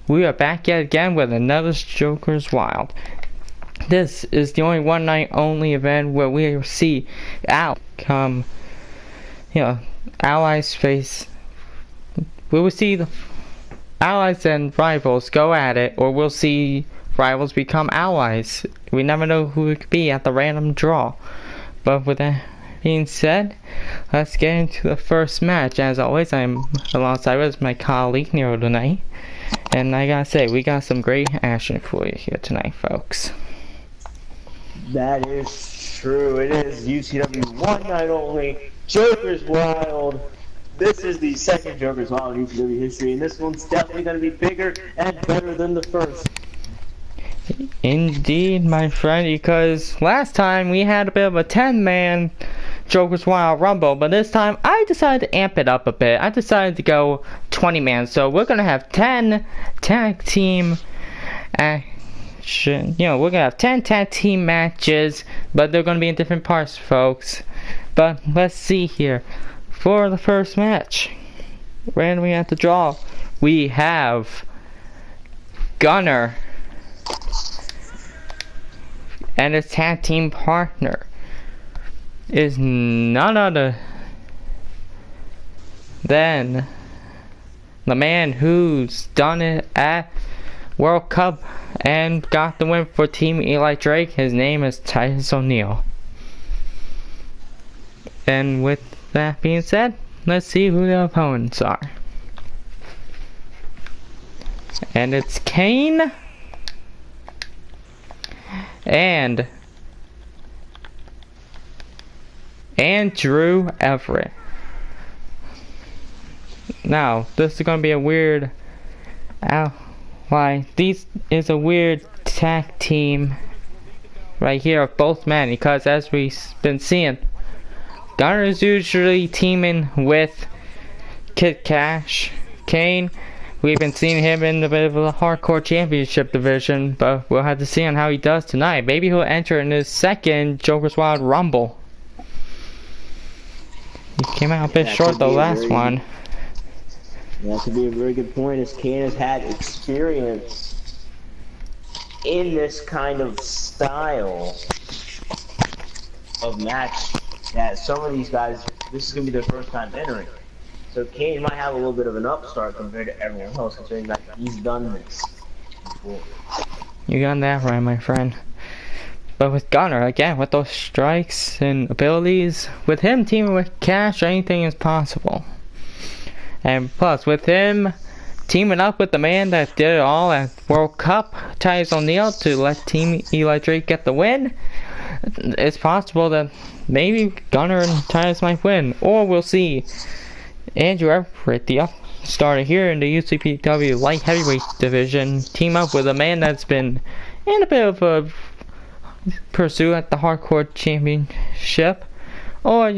We are back yet again with another Joker's Wild. This is the only one night only event where we see allies face. We will see the allies and rivals go at it, or we'll see rivals become allies. We never know who it could be at the random draw. But with that being said, let's get into the first match. As always, I'm alongside with my colleague Nero tonight. And I gotta say, we got some great action for you here tonight, folks. That is true. It is UCPW one night only. Joker's Wild. This is the second Joker's Wild in UCPW history, and this one's definitely going to be bigger and better than the first. Indeed, my friend, because last time we had a bit of a 10-man Joker's Wild Rumble, but this time I decided to amp it up a bit. I decided to go 20-man, so we're gonna have 10 tag team action. We're gonna have 10 tag team matches, but they're gonna be in different parts, folks. But let's see here. For the first match, randomly at the draw, we have Gunner and his tag team partner is none other than the man who's done it at World Cup and got the win for Team Eli Drake. His name is Titus O'Neil. And with that being said, let's see who the opponents are. And it's Kane and Drew Everett. Now, this is gonna be a weird this is a weird tag team right here of both men, because as we've been seeing, Gunner is usually teaming with Kid Cash. Kane, we've been seeing him in a bit of a hardcore championship division, but we'll have to see on how he does tonight. Maybe he'll enter in his second Joker's Wild Rumble. He came out a bit short the last one. That could be a very good point, as Kane has had experience in this kind of style of match that some of these guys, this is going to be their first time entering. So Kane might have a little bit of an upstart compared to everyone else, considering that he's done this before. You got that right, my friend. But with Gunner, again, with those strikes and abilities, with him teaming with Cash, anything is possible. And plus, with him teaming up with the man that did it all at World Cup, Titus O'Neil, to let Team Eli Drake get the win, it's possible that maybe Gunner and Titus might win. Or we'll see Andrew Everett, the upstarter here in the UCPW light heavyweight division, team up with a man that's been in a bit of a pursuit at the hardcore championship, or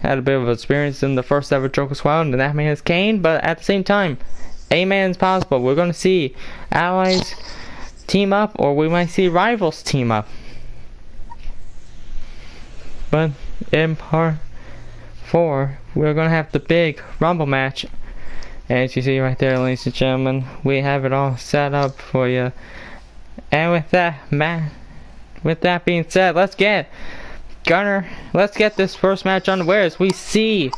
had a bit of experience in the first ever Joker's Wild, and that man is Kane. But at the same time, a man's possible. We're going to see allies team up, or we might see rivals team up. But in part 4, we're going to have the big Rumble match. As you see right there, ladies and gentlemen, we have it all set up for you. And with that being said, let's get this first match underway, as we see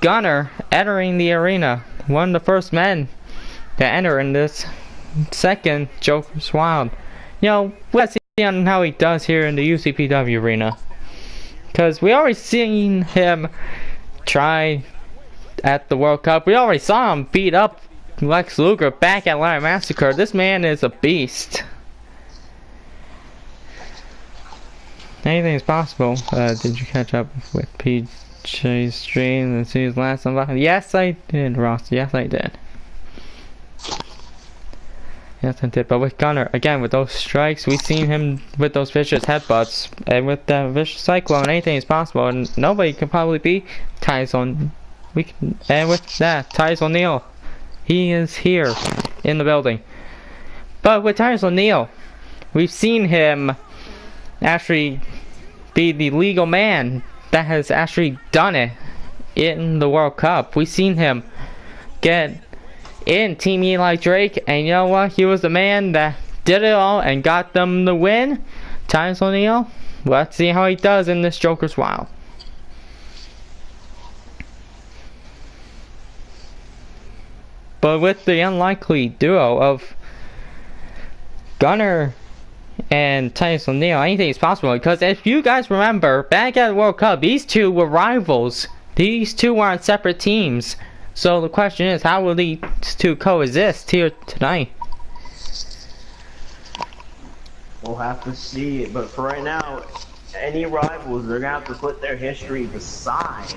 Gunner entering the arena, one of the first men to enter in this second Joker's Wild. Let's see on how he does here in the UCPW arena, because we already seen him try at the World Cup. We already saw him beat up Lex Luger back at Lion Massacre. This man is a beast. Anything is possible. Did you catch up with PJ's stream and see his last unboxing? Yes, I did, Ross. Yes, I did. Yes, I did. But with Gunner, again, with those strikes, we've seen him with those vicious headbutts, and with that vicious cyclone, anything is possible. And nobody can probably beat Titus O'Neil. And with that, Titus O'Neil, he is here in the building. But with Titus O'Neil, we've seen him actually be the legal man that has actually done it in the World Cup. We've seen him get in Team Eli Drake, and you know what? He was the man that did it all and got them the win. Titus O'Neil, let's see how he does in this Joker's Wild. But with the unlikely duo of Gunner and Titus O'Neil, anything is possible. Because if you guys remember, back at the World Cup, these two were rivals. These two were on separate teams. So the question is, how will these two coexist here tonight? We'll have to see it, but for right now, any rivals, they're going to have to put their history aside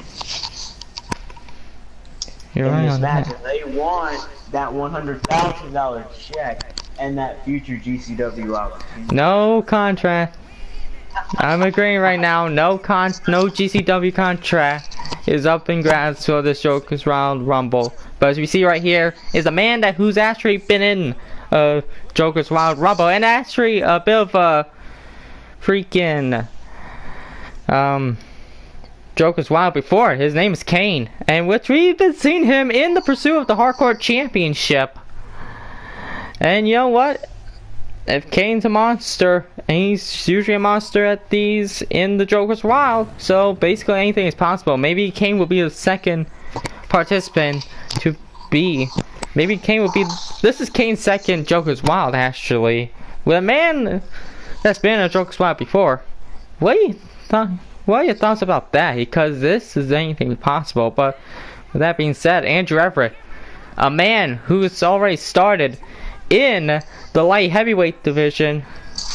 You're in right this on match. that. If they want that $100,000 check and that future GCW opportunity. No contract. I'm agreeing right now. No GCW contract is up in grabs for this Joker's Round Rumble. But as we see right here, is a man who's actually been in Joker's Wild Rumble, and actually a bit of a freaking Joker's Wild before. His name is Kane, and which we've been seeing him in the pursuit of the Hardcore Championship. And you know what? If Kane's a monster, and he's usually a monster at these in the Joker's Wild, so basically anything is possible. Maybe Kane will be the second participant to be. Maybe Kane will be. This is Kane's second Joker's Wild, actually. With a man that's been in a Joker's Wild before. What are your thoughts about that? Because this is anything possible. But with that being said, Andrew Everett, a man who's already started in the light heavyweight division.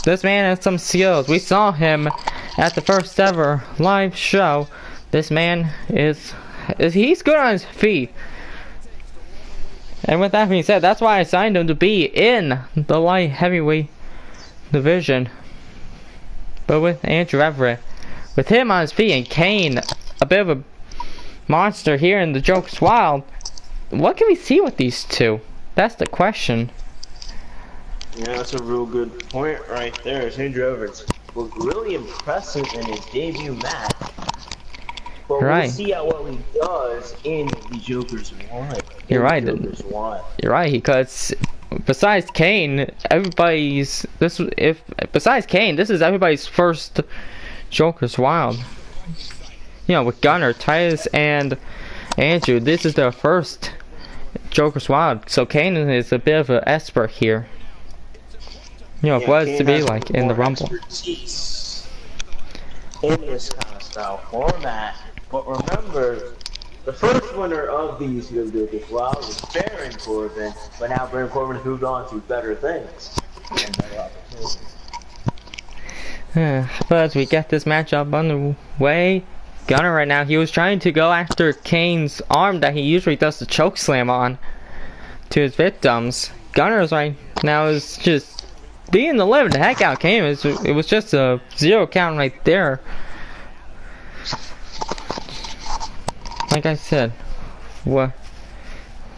This man has some skills. We saw him at the first ever live show. This man he's good on his feet. And with that being said, that's why I signed him to be in the light heavyweight division. But with Andrew Everett, with him on his feet, and Kane, a bit of a monster here in the Joker's Wild, what can we see with these two? That's the question. Yeah, that's a real good point right there. Andrew Everett looked really impressive in his debut match. But right. We'll see what he does in the Joker's Wild. You're right. You're right, because besides Kane, besides Kane, this is everybody's first Joker's Wild. You know, with Gunner, Titus, and Andrew, this is their first Joker's Wild. So Kane is a bit of an expert here. You know, what it's to be like in the Rumble. In this kind of style format. But remember, the first winner of the UCPW Joker's Wild was Baron Corbin, but now Baron Corbin has moved on to better things and better opportunities. But as we get this matchup underway, Gunner right now, he was trying to go after Kane's arm that he usually does the choke slam on to his victims. Gunner's right now is just being the living heck out of Kane. It was just a 0 count right there. Like I said, what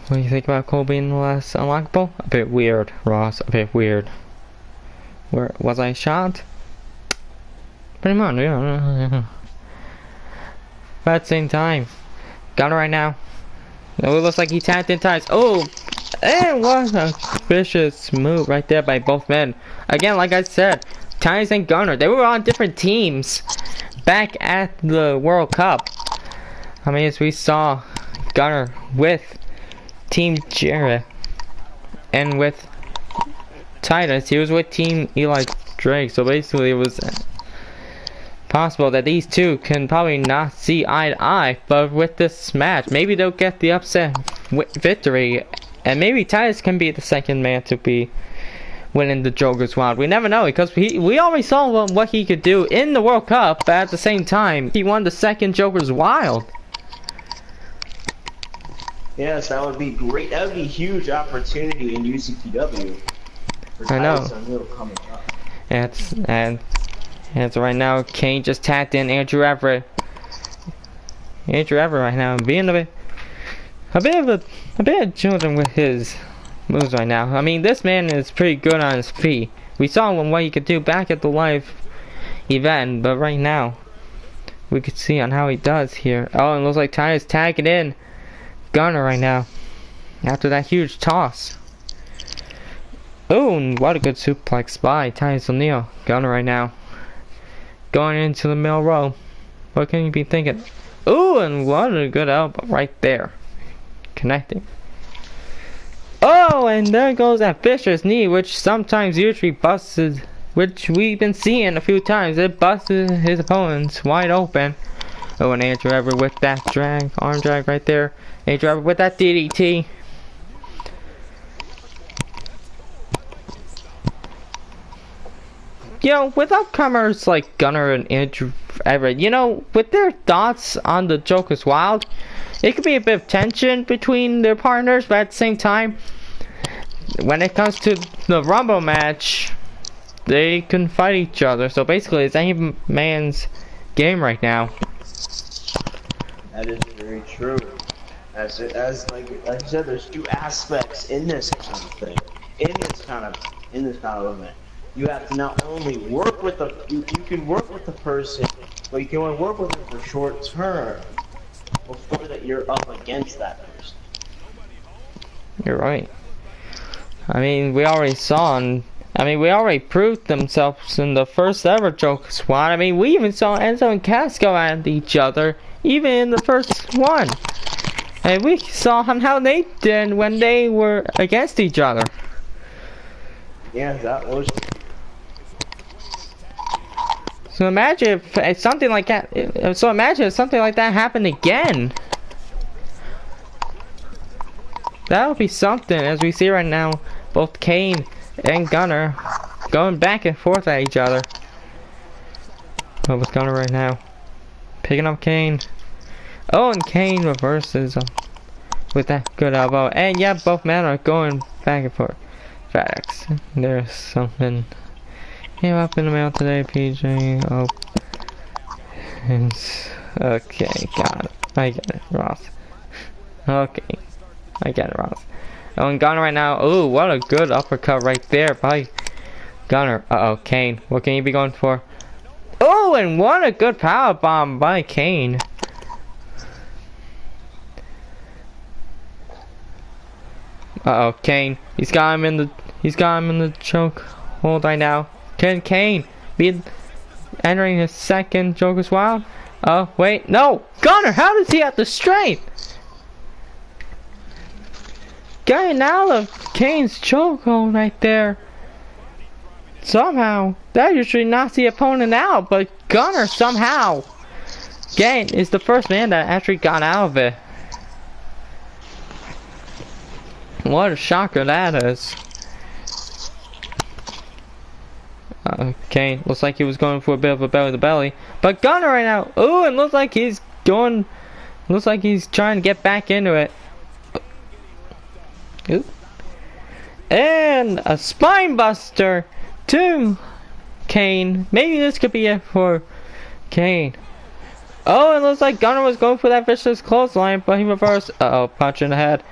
do you think about Cole being the last unlockable? A bit weird, Ross. A bit weird. Where was I shot? Pretty much, yeah. But at the same time, Gunner right now. It looks like he tapped in Titus. Oh, and what a vicious move right there by both men. Again, like I said, Titus and Gunner, they were on different teams back at the World Cup. I mean, as we saw Gunner with Team Jarrett, and with Titus, he was with Team Eli Drake. So basically, it was possible that these two can probably not see eye to eye. But with this match, maybe they'll get the upset victory, and maybe Titus can be the second man to be winning the Joker's Wild. We never know, because we already saw what he could do in the World Cup, but at the same time, he won the second Joker's Wild. Yes, that would be great. That would be a huge opportunity in UCPW. I know. Coming up. And so right now, Kane just tapped in Andrew Everett. Andrew Everett right now being a bit of children with his moves right now. I mean, this man is pretty good on his feet. We saw what he could do back at the live event, but right now we could see on how he does here. Oh, and it looks like Titus tagging in Gunner right now. After that huge toss. Oh, and what a good suplex by Titus O'Neil. Gunner right now. Going into the middle row. What can you be thinking? Oh, and what a good elbow right there. Connecting. Oh, and there goes that vicious knee, which sometimes usually busts, which we've been seeing a few times. It busted his opponents wide open. Oh, and Andrew Everett with that drag, arm drag right there. Andrew Everett with that DDT. You know, with upcomers like Gunner and Andrew Everett, you know, with their thoughts on the Joker's Wild, it could be a bit of tension between their partners, but at the same time, when it comes to the Rumble match, they can fight each other. So basically, it's any man's game right now. That is very true. As like you said, there's two aspects in this kind of thing. In this kind of event. You have to not only work with you can work with the person, but you can only work with them for short term before that you're up against that person. You're right. I mean, we already we already proved themselves in the first ever Joker Squad. I mean, we even saw Enzo and Cass go at each other, even in the first one. And we saw how they did when they were against each other. Yeah, that was. So imagine if something like that. So imagine if something like that happened again. That would be something. As we see right now, both Kane and Gunner going back and forth at each other. What was Gunner right now? Picking up Kane. Oh, and Kane reverses with that good elbow. And yeah, both men are going back and forth. Facts. There's something. Came up in the mail today, PJ. Oh. Okay, got it. I get it, Ross. Okay. I get it, Ross. Oh, and Gunner right now. Ooh, what a good uppercut right there by Gunner. Uh-oh, Kane. What can you be going for? Oh, and what a good power bomb by Kane. Uh-oh, Kane. He's got him in the choke hold right now. Can Kane be entering his second Joker's Wild? Oh, wait, no! Gunner, how does he have the strength? Getting out of Kane's chokehold right there. Somehow, that usually knocks the opponent out, but Gunner somehow is the first man that actually got out of it. What a shocker that is. Kane looks like he was going for a bit of a belly to belly, but Gunner right now. Ooh, it looks like he's going. Looks like he's trying to get back into it. Ooh. And a spine buster to Kane. Maybe this could be it for Kane. Oh, it looks like Gunner was going for that vicious clothesline, but he reversed. Uh-oh, punch in the head.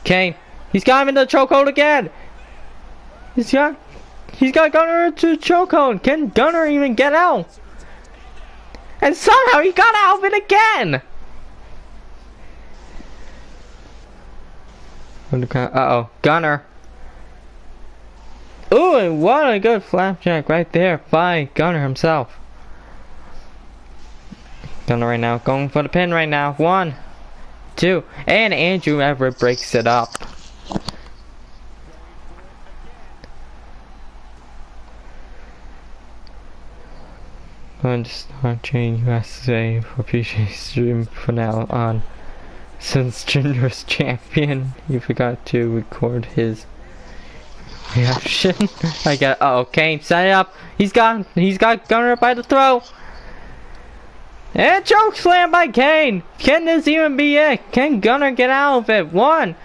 Kane, he's got him in the chokehold again. He's got Gunner into chokehold. Can Gunner even get out? And somehow he got out of it again. Uh-oh, Gunner. Ooh, and what a good flapjack right there by Gunner himself. Gunner right now, going for the pin right now. 1, 2, and Andrew Everett breaks it up. I'm just watching USA for PJ stream for now on. Since Jinder's champion, he forgot to record his reaction. I got. Oh, Kane, set it up. He's got Gunner by the throat. And choke slam by Kane. Can this even be it? Can Gunner get out of it? 1,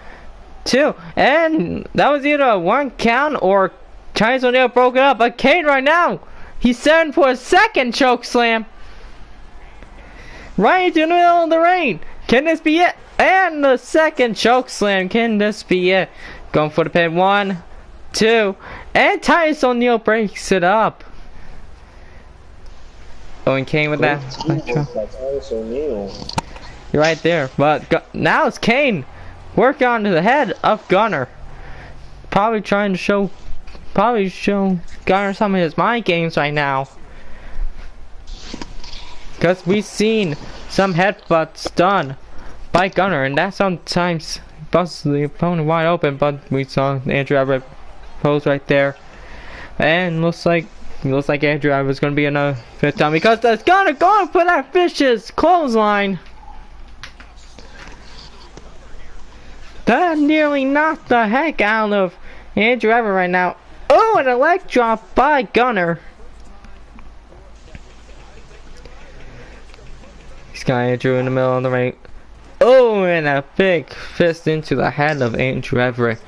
2, and that was either a 1 count or Titus O'Neil broke it up. But Kane right now, he's setting for a second choke slam. Right into the middle of the ring. Can this be it? And the second choke slam. Can this be it? Going for the pin. 1, 2, and Titus O'Neil breaks it up. Oh, and Kane with that. You're right there. But now it's Kane work on the head of Gunner. Probably trying to show Gunner some of his mind games right now. Because we've seen some headbutts done by Gunner, and that sometimes busts the opponent wide open, but we saw Andrew Everett pose right there. And looks like Andrew Everett is going to be another fifth time because that's Gunner going for that vicious clothesline. That nearly knocked the heck out of Andrew Everett right now. Oh, and a leg drop by Gunner. He's got Andrew in the middle of the ring. Oh, and a big fist into the head of Andrew Everett.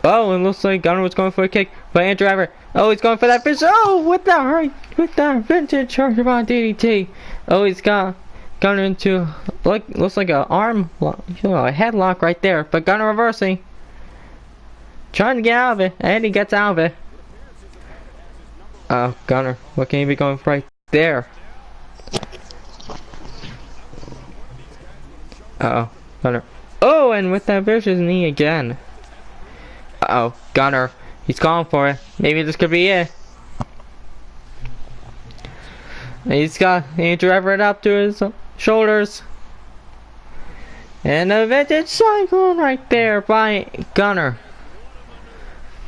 Oh, it looks like Gunner was going for a kick, but Andrew Everett. Oh, he's going for that fish. Oh, with that vintage charger on DDT. Oh, he's got Gunner into looks like a arm, a headlock right there. But Gunner reversing, trying to get out of it, and he gets out of it. Oh, Gunner, what can he be going for right there? Uh-oh, Gunner. Oh, and with that vicious knee again. Uh-oh, Gunner. He's going for it. Maybe this could be it. He's got Andrew Everett up to his shoulders. And a vintage cyclone right there by Gunner.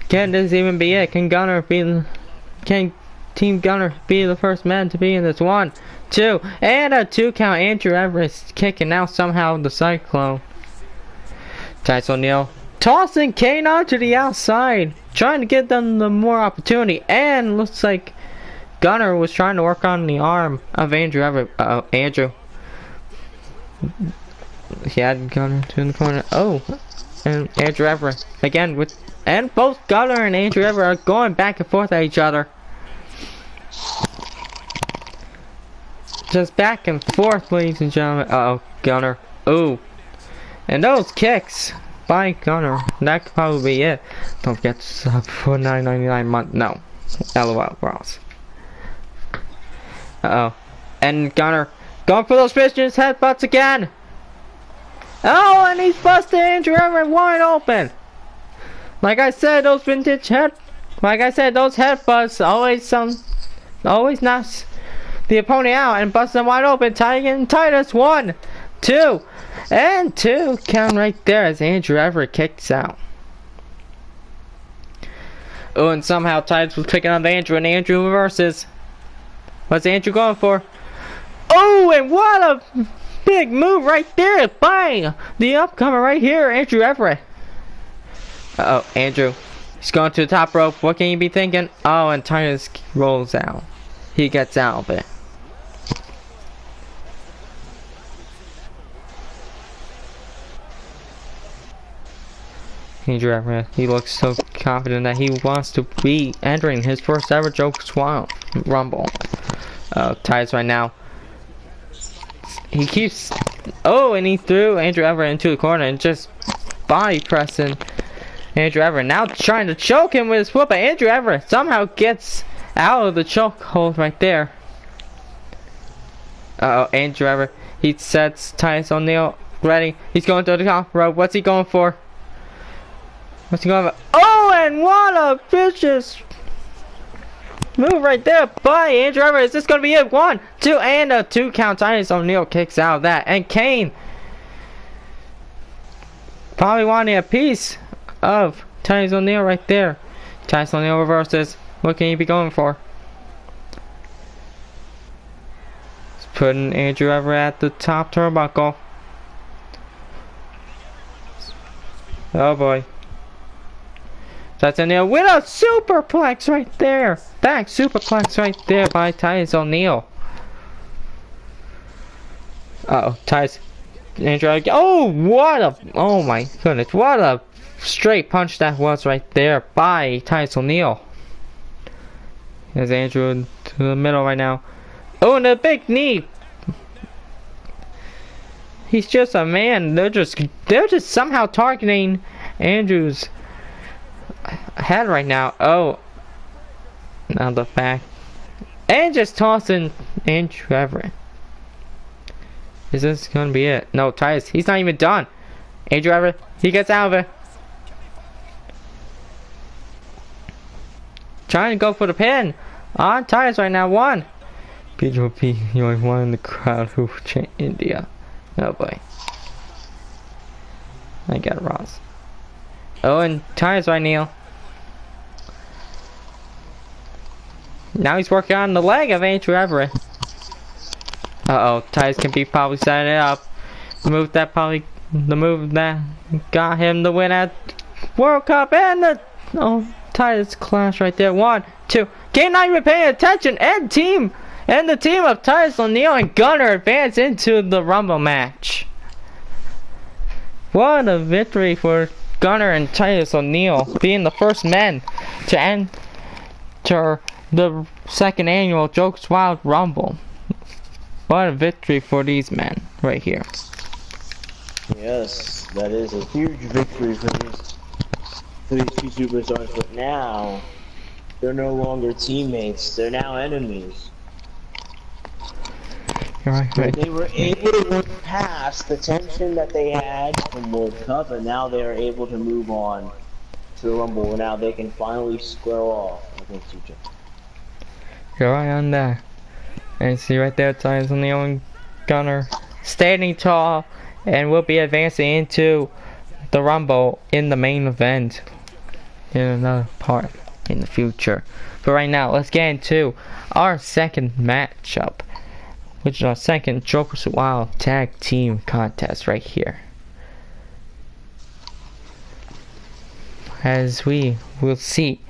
Can this even be it? Can Team Gunner be the first man to be in this? 1, 2, and a 2 count. Andrew Everett kicking out somehow the cyclone. Titus O'Neil tossing Kane onto the outside, trying to give them the more opportunity, and looks like Gunner was trying to work on the arm of Andrew Everett. Andrew. He had Gunner to the corner. Oh, and Andrew Everett again and both Gunner and Andrew Everett are going back and forth at each other. Just back and forth, ladies and gentlemen. Uh-oh, Gunner. Ooh. And those kicks by Gunner. That could probably be it. Don't forget to sub for $9.99 month. No. LOL, Ross. Uh-oh. And Gunner going for those vicious headbutts again. Oh, and he's busted Andrew Everett wide open. Like I said, those headbutts always knocks the opponent out and busts them wide open. Titus 1, 2, and 2 count right there as Andrew Everett kicks out. Oh, and somehow Titus was picking on Andrew, and Andrew reverses. What's Andrew going for? Oh, and what a big move right there by the upcomer right here, Andrew Everett. Uh-oh, Andrew. He's going to the top rope. What can you be thinking? Oh, and Titus rolls out. He gets out of it. Andrew Everett, he looks so confident that he wants to be entering his first ever Joker's Rumble. Titus right now. He keeps... Oh, and he threw Andrew Everett into the corner and just body pressing Andrew Everett. Now trying to choke him with his foot, but Andrew Everett somehow gets out of the chokehold right there. Uh-oh, Andrew Everett. He sets Titus O'Neil ready. He's going to the top rope. What's he going for? What's he going for? Oh, and what a vicious move right there by Andrew Everett. Is this going to be it? 1, 2, and a 2 count. Titus O'Neil kicks out of that. And Kane probably wanting a piece of Titus O'Neil right there. Titus O'Neil reverses. What can he be going for? He's putting Andrew Everett at the top turnbuckle. Oh boy. Titus O'Neil with a superplex right there. Back superplex right there by Titus O'Neil. Uh-oh, Titus. Andrew. Oh, what a... Oh my goodness. What a straight punch that was right there by Titus O'Neil. There's Andrew to the middle right now. Oh, and a big knee. He's just a man. They're just somehow targeting Andrew's head right now. Oh, now the back, and just tossing Andrew Everett. Is this gonna be it? No, Titus, he's not even done. Andrew Everett, he gets out of it. Trying to go for the pin. On Titus right now, one. Pedro P, the only one in the crowd who changed India. Oh boy. I got Ross. Oh, and Titus right now. Now he's working on the leg of Andrew Everett. Uh-oh, Titus can be probably setting it up. The move that got him the win at World Cup, and the Titus clash right there. 1, 2. Game not even paying attention, and the team of Titus O'Neil and Gunner advance into the Rumble match. What a victory for Gunner and Titus O'Neil, being the first men to enter the second annual Jokes Wild Rumble. What a victory for these men right here. Yes, that is a huge victory for these two superstars, but now they're no longer teammates, they're now enemies. You're right. They were able to look past the tension that they had from World Cup, and now they are able to move on to the Rumble, where now they can finally square off against each other. You're right on that. And see right there, Titus O'Neil and Gunner standing tall, and will be advancing into the Rumble in the main event in another part in the future. But right now, let's get into our second matchup, which is our second Jokers Wild Tag Team contest right here. As we will see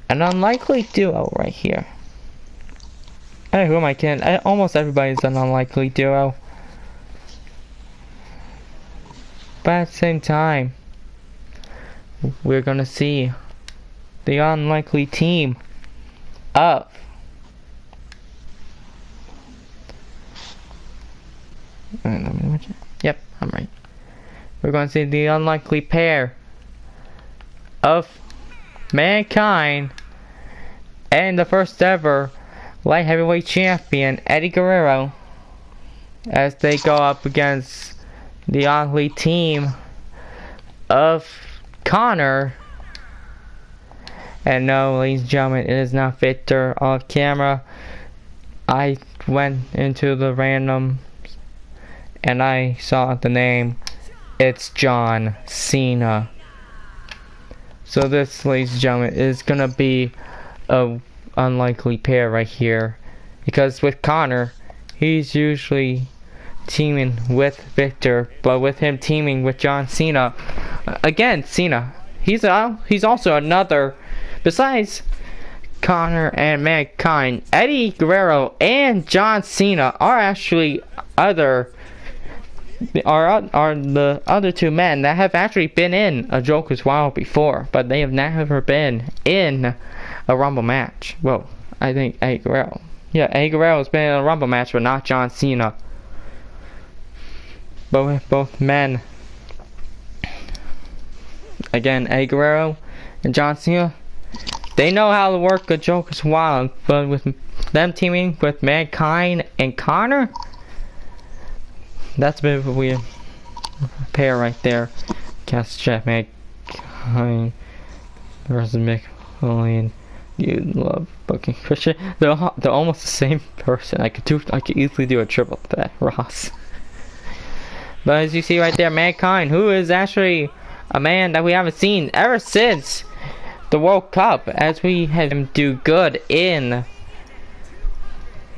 an unlikely duo right here. Hey, who am I kidding? Almost everybody's an unlikely duo. But at the same time, we're gonna see the unlikely team of yep, I'm right. We're gonna see the unlikely pair of Mankind and the first ever light heavyweight champion Eddie Guerrero, as they go up against the ugly team of Connor. And no, ladies and gentlemen, it is not Victor off camera. I went into the random and I saw the name. It's John Cena. So this, ladies and gentlemen, is gonna be a unlikely pair right here, because with Connor, he's usually teaming with Victor, but with him teaming with John Cena, again, Cena, he's also another, besides Connor and Mankind, Eddie Guerrero and John Cena are actually are the other two men that have actually been in a Joker's Wild before, but they have never been in a Rumble match. Well, I think Eddie Guerrero. Yeah, Eddie Guerrero's been in a Rumble match, but not John Cena. But with both men, again, Eddie Guerrero and John Cena, they know how to work a Joker's Wild, but with them teaming with Mankind and Connor, that's a bit of a weird pair right there. Cast Jeff Mankind versus Mick Foley. You love booking Christian. They're almost the same person. I could easily do a triple threat, Ross. But as you see right there, Mankind, who is actually a man that we haven't seen ever since the World Cup, as we had him do good in,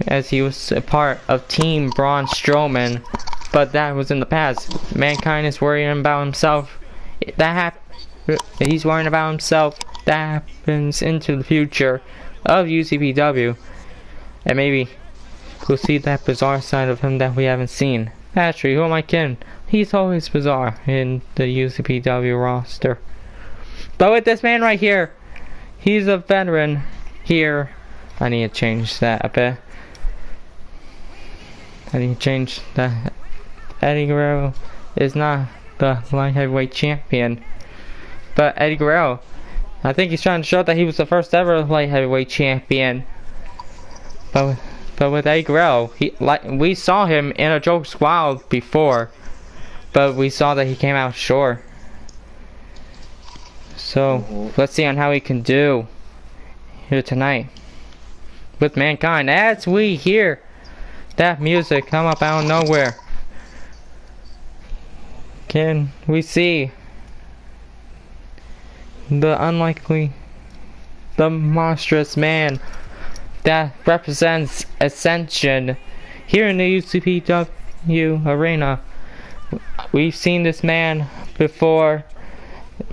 as he was a part of Team Braun Strowman, but that was in the past. Mankind is worrying about himself. He's worrying about himself. That happens into the future of UCPW, and maybe we'll see that bizarre side of him that we haven't seen. Actually, who am I kidding? He's always bizarre in the UCPW roster. But with this man right here, he's a veteran here. I need to change that a bit. I need to change that. Eddie Guerrero is not the light heavyweight champion, but Eddie Guerrero, I think he's trying to show that he was the first ever light heavyweight champion. But with But with Eddie Guerrero, we saw him in a Joker's Wild before, but we saw that he came out short. So let's see on how he can do here tonight with Mankind. As we hear that music come up out of nowhere, can we see the monstrous man that represents Ascension here in the UCPW arena. We've seen this man before.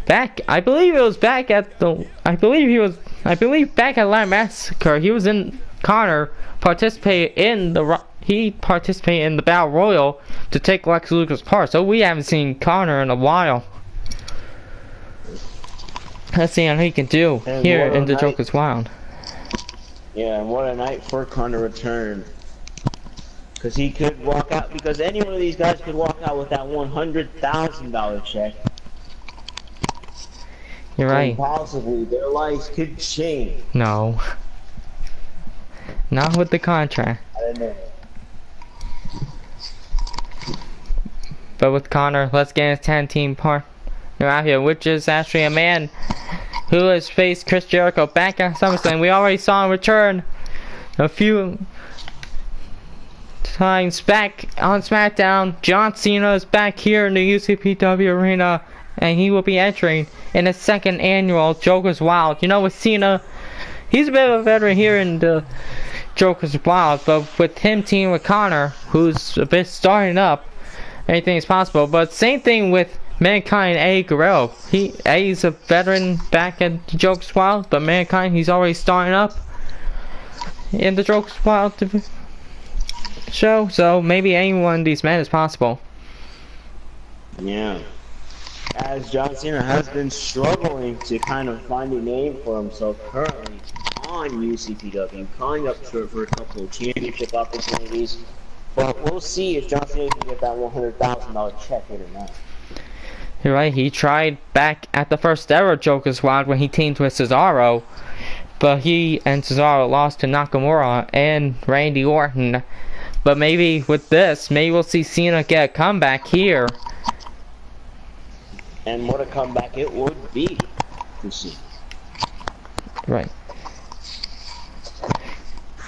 I believe back at Atlanta Massacre. He was in Connor, participated in the Battle Royal to take Lex Luger's part. So we haven't seen Connor in a while. Let's see how he can do here in the Joker's Wild. Yeah, and what a night for Connor return. Because he could walk out, because any one of these guys could walk out with that $100,000 check. You're right. And possibly their lives could change. No. Not with the contract. I don't know. But with Connor, let's get his 10-team partner out here, which is actually a man who has faced Chris Jericho back at SummerSlam. We already saw him return a few times back on SmackDown. John Cena is back here in the UCPW arena, and he will be entering in the second annual Joker's Wild. You know, with Cena, he's a bit of a veteran here in the Joker's Wild, but with him teaming with Connor, who's a bit starting up, anything is possible. But same thing with Mankind, Eddie Guerrero. Eddie's a veteran back at the Joker's Wild, but Mankind, he's already starting up in the Joker's Wild show, so maybe any one of these men is possible. Yeah. As John Cena has been struggling to kind of find a name for himself currently on UCPW, calling up for a couple of championship opportunities, but we'll see if John Cena can get that $100,000 check hit or not. You're right, he tried back at the first ever Joker's Wild when he teamed with Cesaro, but he and Cesaro lost to Nakamura and Randy Orton. But maybe with this, maybe we'll see Cena get a comeback here. And what a comeback it would be to see. Right.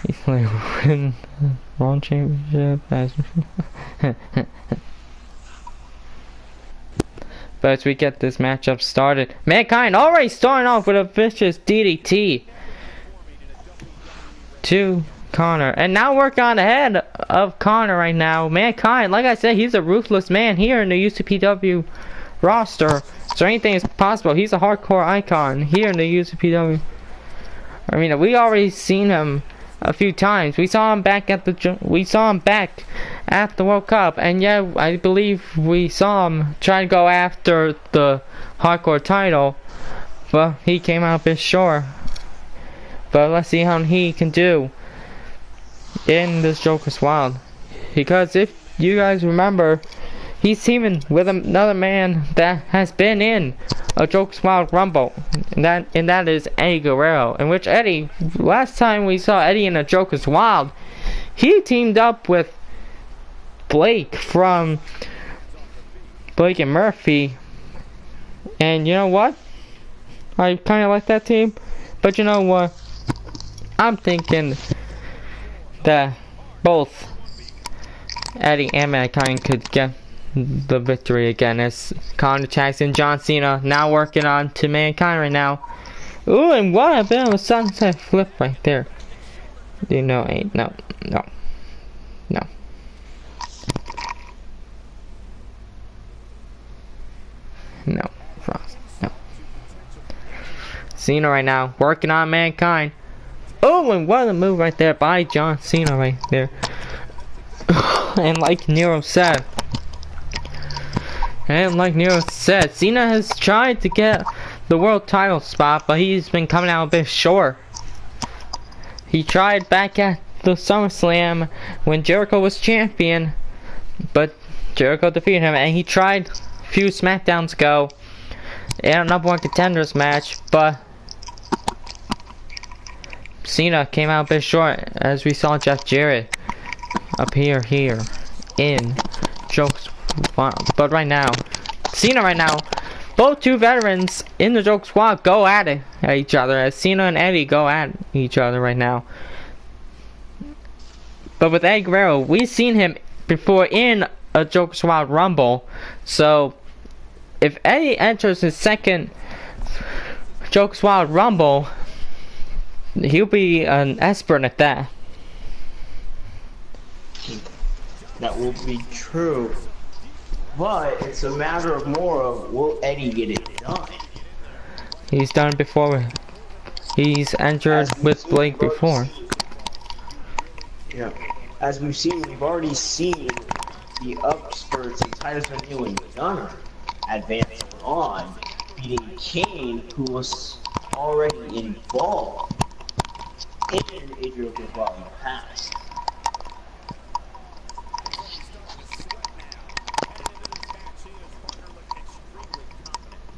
He's like, win the Raw Championship. But as we get this matchup started, Mankind already starting off with a vicious DDT to Connor, and now working on the head of Connor right now. Mankind, like I said, he's a ruthless man here in the UCPW roster, so anything is possible. He's a hardcore icon here in the UCPW. I mean, we already seen him a few times. We saw him back at the World Cup, and yeah, I believe we saw him try to go after the hardcore title, but he came out a bit short. But let's see how he can do in this Joker's Wild, because if you guys remember, he's teaming with another man that has been in a Joker's Wild Rumble, and that is Eddie Guerrero, in which Eddie, last time we saw Eddie in a Joker's Wild, he teamed up with Blake from Blake and Murphy, and you know what, I kind of like that team, but you know what, I'm thinking that both Eddie and Mankind could get the victory again, as Connor Jackson, John Cena now working on to Mankind right now. Ooh, and what a bit of a sunset flip right there. You know, no. No, Frost, no. Cena right now working on Mankind. Oh, and what a move right there by John Cena right there. And like Nero said, Cena has tried to get the world title spot, but he's been coming out a bit short. He tried back at the SummerSlam when Jericho was champion, but Jericho defeated him, and he tried a few SmackDowns ago in a #1 Contenders match, but Cena came out a bit short as we saw Jeff Jarrett appear here in Joke Squad. But right now, Cena right now, both two veterans in the Joke Squad go at each other as Cena and Eddie go at each other right now. But with Eddie Guerrero, we've seen him before in a Joke Squad Rumble. So if Eddie enters his second Joke Squad Rumble, he'll be an expert at that. That will be true. But it's a matter of more of, will Eddie get it done? He's done it before. He's entered with Blake before. Yeah. As we've seen, we've already seen the upspurts in Titus O'Neil and Gunner advancing on, beating Kane, who was already involved in a Joker Squad in the past.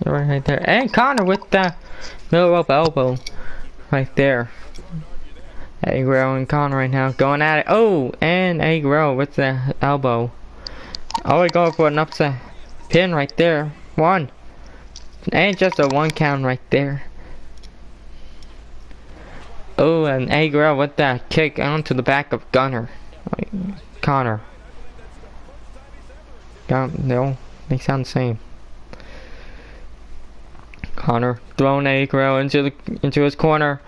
Right there. And Connor with the middle rope elbow right there. Eddie Guerrero and Connor right now going at it. Oh, and Eddie Guerrero with the elbow. Oh, we go for an upset pin right there. One. And just a 1 count right there. Oh, and Eddie Guerrero with that kick onto the back of Gunner. Connor. No, they sound the same. Connor throwing Eddie Guerrero into his corner.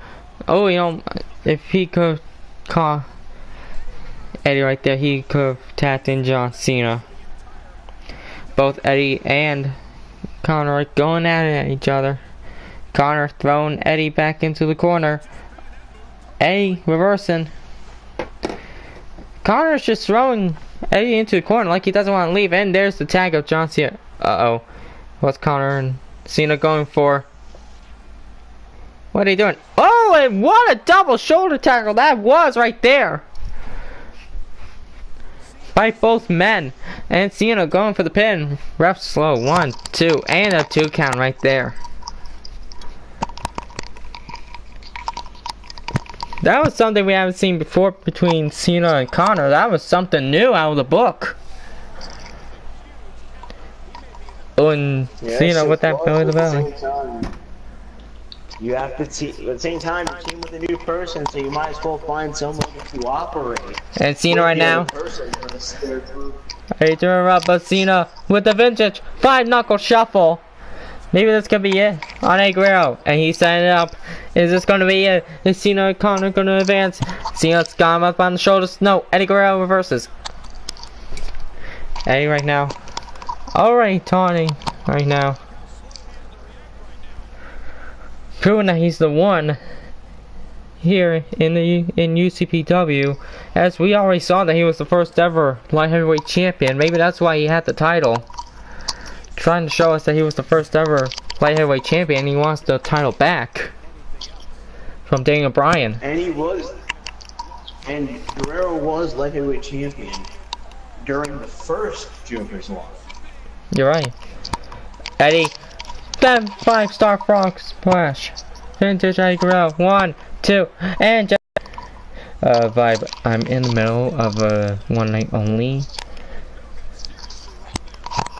Oh, you know, if he could call Eddie right there, he could have tapped in John Cena. Both Eddie and Connor are going at each other. Connor throwing Eddie back into the corner. Eddie reversing. Connor's just throwing Eddie into the corner like he doesn't want to leave. And there's the tag of John Cena. Uh-oh. What's Connor and Cena going for? What are they doing? Oh, and what a double shoulder tackle that was right there. By both men. And Cena going for the pin. Ref slow. 1, 2, and a 2 count right there. That was something we haven't seen before between Cena and Connor. That was something new out of the book. Oh, and yeah, Cena with that belly to belly. You have to at the same time, you team with a new person, so you might as well find someone to cooperate. And Cena right now. Are you doing right, but Cena with the vintage 5-knuckle shuffle. Maybe this could be it on Eddie Guerrero. And he's setting it up. Is this going to be it? Is Cena and Connor going to advance? Cena's got him up on the shoulders. No, Eddie Guerrero reverses. Eddie right now. Alright, taunting right now. Proving that he's the one here in UCPW, as we already saw that he was the first ever light heavyweight champion. Maybe that's why he had the title. Trying to show us that he was the first ever light heavyweight champion. He wants the title back from Daniel Bryan. And he was, and Guerrero was light heavyweight champion during the first Joker's Law. You're right. Eddie, that 5-star frog splash. Vintage Eddie Guerrero. 1, 2, and just vibe. I'm in the middle of a one night only,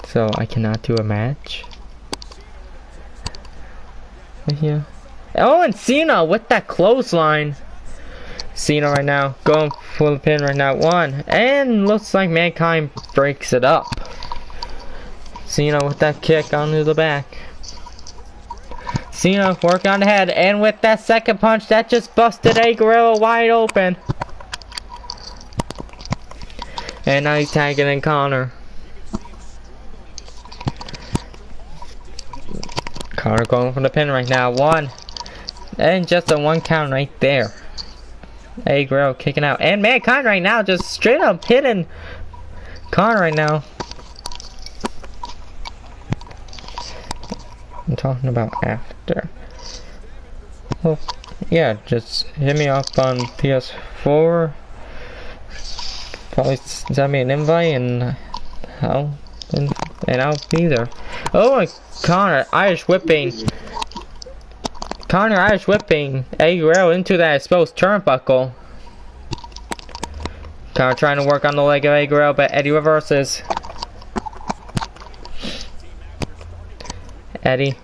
so I cannot do a match. Yeah. Oh, and Cena with that clothesline. Cena right now going for the pin right now. 1, and looks like Mankind breaks it up. Cena with that kick onto the back. Cena working on the head, and with that second punch that just busted Eddie Guerrero wide open. And now he's tagging in Connor. Connor going for the pin right now. 1, and just a 1 count right there. Eddie Guerrero kicking out, and Mankind right now just straight up hitting Connor right now. I'm talking about after. Well, yeah, just hit me up on PS4. Probably send me an invite and I'll be there. Oh my Connor, Irish whipping. Connor Irish whipping Eddie Guerrero into that exposed turnbuckle. Connor trying to work on the leg of Eddie Guerrero, but Eddie reverses. Eddie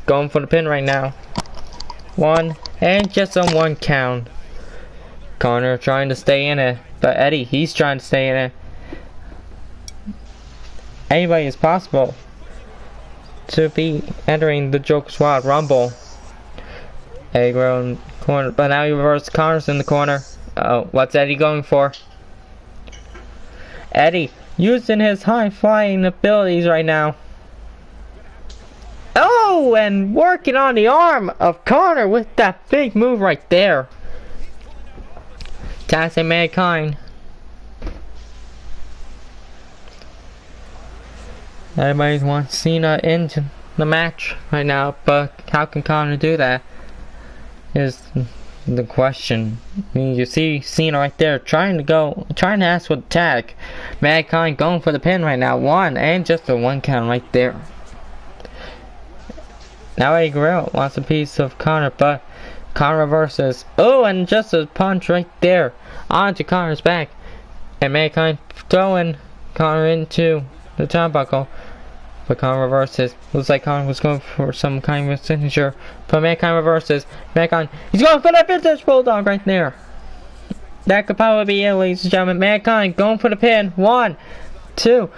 going for the pin right now. 1 and just on 1 count. Connor trying to stay in it, but Eddie, he's trying to stay in it. Anybody is possible to be entering the Joker's Wild Rumble. Eddie Guerrero in the corner, but now he reverses. Connor's in the corner. Oh, what's Eddie going for? Eddie using his high flying abilities right now. Oh, and working on the arm of Connor with that big move right there. Taz and Mankind. Everybody wants Cena into the match right now, but how can Connor do that? Is the question. I mean, you see Cena right there trying to ask for the tag. Mankind going for the pin right now. 1 and just a 1 count right there. Now Eddie Guerrero wants a piece of Connor, but Connor reverses. Oh, and just a punch right there onto Connor's back. And Mankind throwing Connor into the turnbuckle. But Connor reverses. Looks like Connor was going for some kind of signature. But Mankind reverses. Mankind, he's going for that vintage bulldog right there. That could probably be it, ladies and gentlemen. Mankind going for the pin. 1, 2.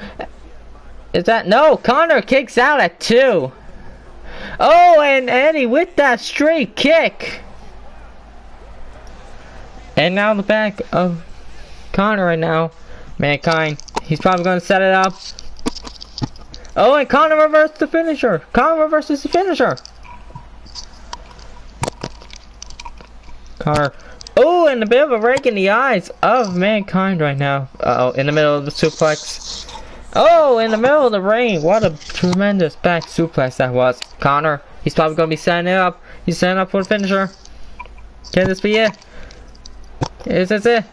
Is that? No, Connor kicks out at 2. Oh, and Eddie with that straight kick. And now the back of Connor right now. Mankind, he's probably going to set it up. Oh, and Connor reversed the finisher. Connor reverses the finisher. Connor. Oh, and a bit of a rake in the eyes of Mankind right now. Uh-oh, in the middle of the suplex. Oh, in the middle of the ring. What a tremendous back suplex that was. Connor, he's probably going to be setting it up. He's setting up for the finisher. Can this be it? Is this it?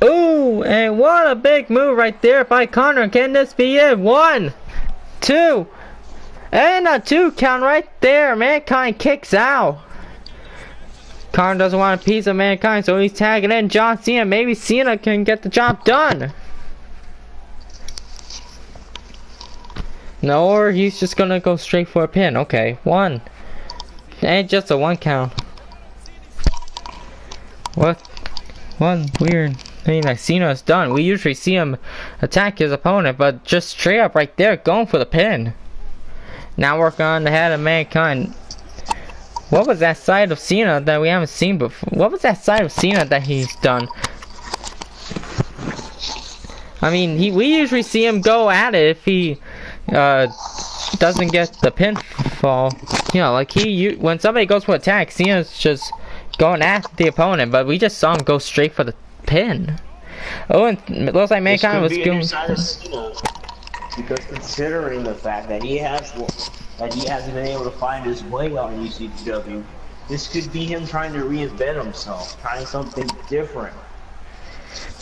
Ooh, and what a big move right there by Connor. Can this be it? 1, 2, and a 2 count right there. Mankind kicks out. Connor doesn't want a piece of Mankind, so he's tagging in John Cena. Maybe Cena can get the job done. No, or he's just gonna go straight for a pin. Okay, 1, and just a 1 count. What? One weird thing that Cena's done. We usually see him attack his opponent, but just straight up right there, going for the pin. Now working on the head of Mankind. What was that side of Cena that we haven't seen before? What was that side of Cena that he's done? I mean, we usually see him go at it if he doesn't get the pinfall. You know, like when somebody goes for attack, Cena's just going at the opponent, but we just saw him go straight for the pin. Oh, and it looks like Mankind was going. Because considering the fact that he hasn't been able to find his way on UCPW, this could be him trying to reinvent himself, trying something different.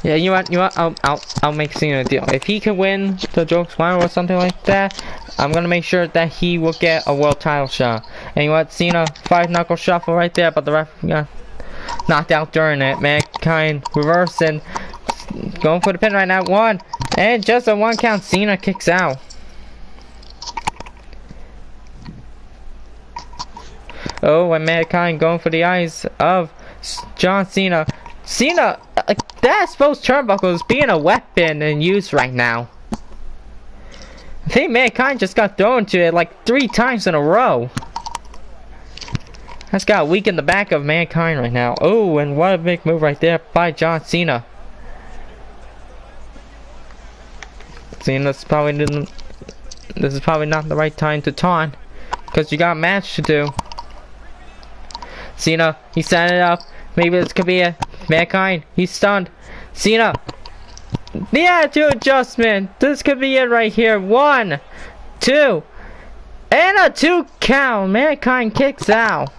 Yeah, you know what? I'll make Cena a deal. If he can win the Joke's Wild or something like that, I'm gonna make sure that he will get a world title shot. And you know what? Cena 5-knuckle shuffle right there, but the ref got knocked out during it. Mankind reversing, going for the pin right now. 1, and just a 1 count. Cena kicks out. Oh, and Mankind going for the eyes of John Cena. Cena, that exposed turnbuckle is being a weapon in use right now. I think Mankind just got thrown to it like 3 times in a row. That's got weakened the back of Mankind right now. Oh, and what a big move right there by John Cena. Cena's probably didn't. This is probably not the right time to taunt, because you got a match to do. Cena, he's setting it up. Maybe this could be a Mankind. He's stunned. Cena. The attitude adjustment. This could be it right here. 1, 2, and a 2 count. Mankind kicks out.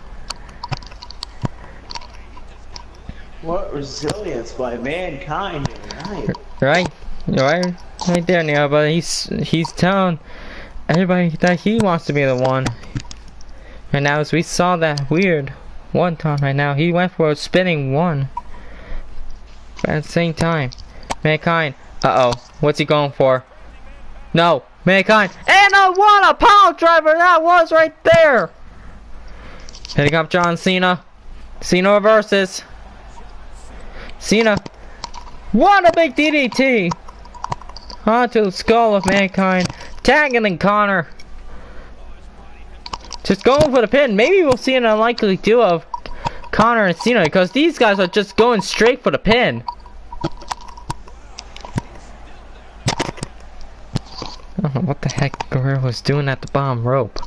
What resilience by Mankind tonight. Right there, Neil. But he's telling everybody that he wants to be the one. Right now, as we saw that weird one time right now, he went for a spinning one. But at the same time, Mankind, what's he going for? No, Mankind, and what a power driver that was right there! Hitting up John Cena. Cena reverses. Cena, what a big DDT! Onto the skull of Mankind, tagging Connor. Just going for the pin. Maybe we'll see an unlikely duo of Connor and Cena because these guys are just going straight for the pin. I don't know what the heck Guerrero was doing at the bottom rope.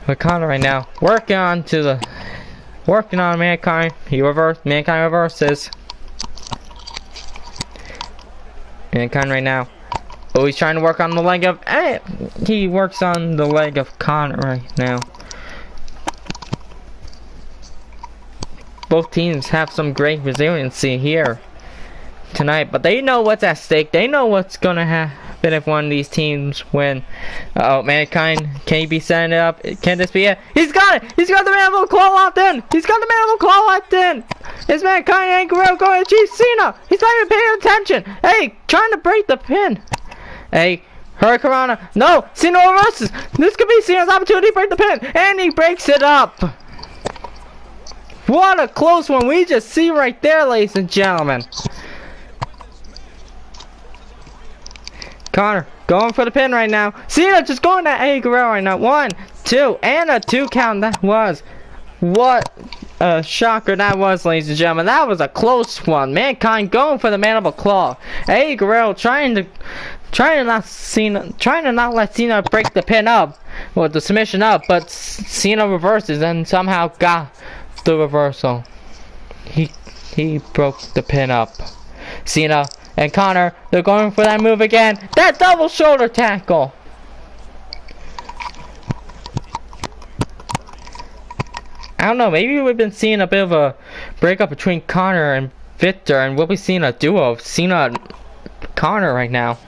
But Connor right now working on Mankind. Mankind reverses. Mankind right now. Oh, he's trying to work on the leg of... he works on the leg of Connor right now. Both teams have some great resiliency here tonight, but they know what's at stake. They know what's gonna happen if one of these teams win. Oh, Mankind, can he be setting it up? Can this be it? He's got it! He's got the mandible claw locked in! He's got the mandible claw locked in! It's Mankind and Guerrero going to Chief Cena! He's not even paying attention! Hey, trying to break the pin! Hey, Hurricanrana. No! Cena reverses! This could be Cena's opportunity to break the pin! And he breaks it up! What a close one we just see right there, ladies and gentlemen. Connor going for the pin right now. Cena just going at Eddie Guerrero right now. 1, 2, and a 2 count. That was. What a shocker that was, ladies and gentlemen. That was a close one. Mankind going for the mandible claw. Eddie Guerrero trying to not let Cena break the pin up, or the submission up, but Cena reverses and somehow got the reversal. He broke the pin up. Cena and Connor, they're going for that move again. That double shoulder tackle. I don't know, maybe we've been seeing a bit of a breakup between Connor and Victor, and we'll be seeing a duo of Cena and Connor right now.